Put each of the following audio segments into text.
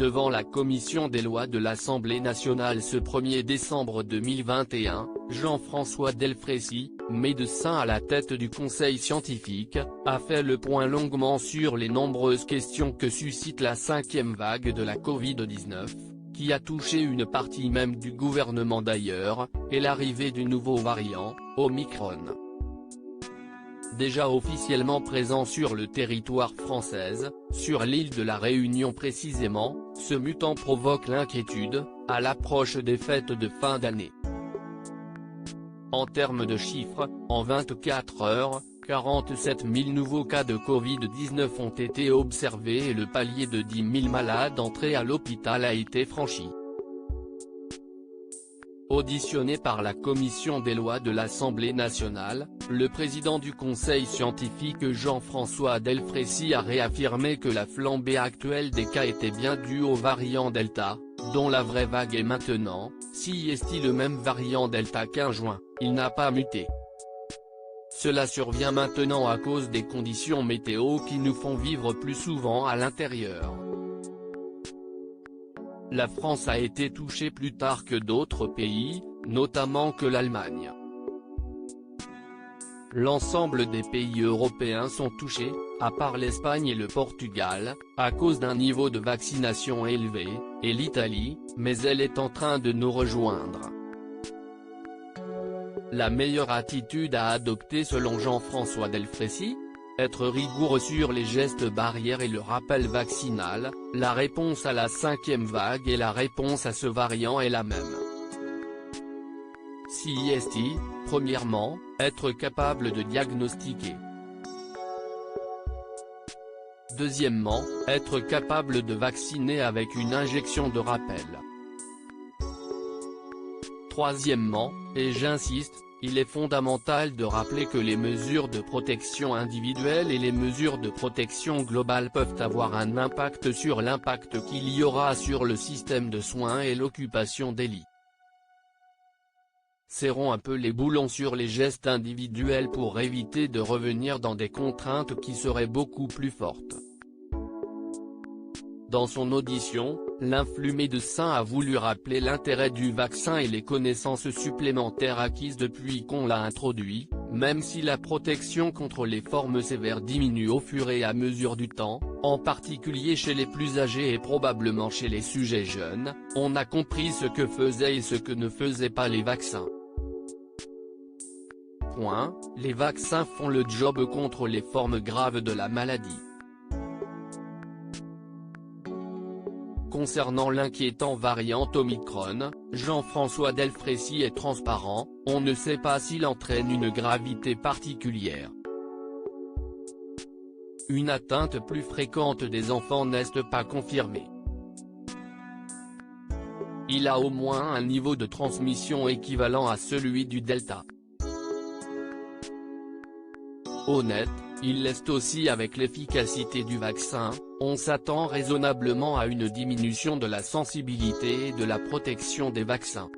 devant la commission des lois de l'Assemblée nationale ce 1er décembre 2021, Jean-François Delfraissy, médecin à la tête du conseil scientifique, a fait le point longuement sur les nombreuses questions que suscite la 5e vague de la Covid-19, qui a touché une partie même du gouvernement d'ailleurs, et l'arrivée du nouveau variant, Omicron. Déjà officiellement présent sur le territoire français, sur l'île de la Réunion précisément, ce mutant provoque l'inquiétude, à l'approche des fêtes de fin d'année. En termes de chiffres, en 24 heures, 47 000 nouveaux cas de Covid-19 ont été observés et le palier de 10 000 malades entrés à l'hôpital a été franchi. Auditionné par la commission des lois de l'Assemblée nationale, le président du conseil scientifique Jean-François Delfraissy a réaffirmé que la flambée actuelle des cas était bien due au variant Delta, dont la vraie vague est maintenant, si est-il le même variant Delta qu'en juin, il n'a pas muté. Cela survient maintenant à cause des conditions météo qui nous font vivre plus souvent à l'intérieur. La France a été touchée plus tard que d'autres pays, notamment que l'Allemagne. L'ensemble des pays européens sont touchés, à part l'Espagne et le Portugal, à cause d'un niveau de vaccination élevé, et l'Italie, mais elle est en train de nous rejoindre. La meilleure attitude à adopter selon Jean-François Delfraissy ? Être rigoureux sur les gestes barrières et le rappel vaccinal, la réponse à la 5e vague et la réponse à ce variant est la même. CIST, premièrement, être capable de diagnostiquer. Deuxièmement, être capable de vacciner avec une injection de rappel. Troisièmement, et j'insiste, il est fondamental de rappeler que les mesures de protection individuelle et les mesures de protection globale peuvent avoir un impact sur l'impact qu'il y aura sur le système de soins et l'occupation des lits. Serrons un peu les boulons sur les gestes individuels pour éviter de revenir dans des contraintes qui seraient beaucoup plus fortes. Dans son audition, l'influent médecin a voulu rappeler l'intérêt du vaccin et les connaissances supplémentaires acquises depuis qu'on l'a introduit, même si la protection contre les formes sévères diminue au fur et à mesure du temps, en particulier chez les plus âgés et probablement chez les sujets jeunes, on a compris ce que faisaient et ce que ne faisaient pas les vaccins. Les vaccins font le job contre les formes graves de la maladie. Concernant l'inquiétant variant Omicron, Jean-François Delfraissy est transparent, on ne sait pas s'il entraîne une gravité particulière. Une atteinte plus fréquente des enfants n'est pas confirmée. Il a au moins un niveau de transmission équivalent à celui du Delta. Honnête, il l'est aussi avec l'efficacité du vaccin, on s'attend raisonnablement à une diminution de la sensibilité et de la protection des vaccins.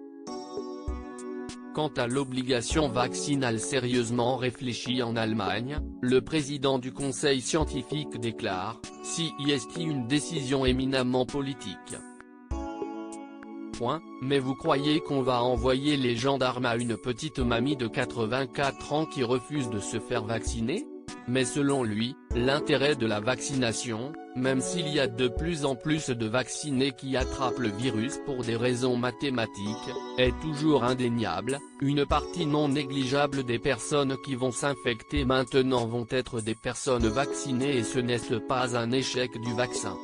Quant à l'obligation vaccinale sérieusement réfléchie en Allemagne, le président du conseil scientifique déclare, CIST une décision éminemment politique. Mais vous croyez qu'on va envoyer les gendarmes à une petite mamie de 84 ans qui refuse de se faire vacciner ? Mais selon lui, l'intérêt de la vaccination, même s'il y a de plus en plus de vaccinés qui attrapent le virus pour des raisons mathématiques, est toujours indéniable, une partie non négligeable des personnes qui vont s'infecter maintenant vont être des personnes vaccinées et ce n'est pas un échec du vaccin.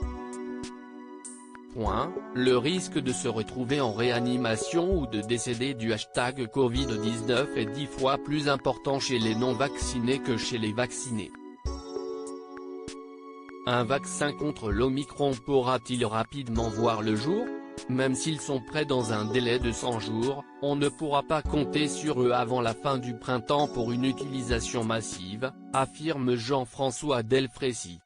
Le risque de se retrouver en réanimation ou de décéder du #Covid-19 est 10 fois plus important chez les non-vaccinés que chez les vaccinés. Un vaccin contre l'Omicron pourra-t-il rapidement voir le jour ? Même s'ils sont prêts dans un délai de 100 jours, on ne pourra pas compter sur eux avant la fin du printemps pour une utilisation massive, affirme Jean-François Delfraissy.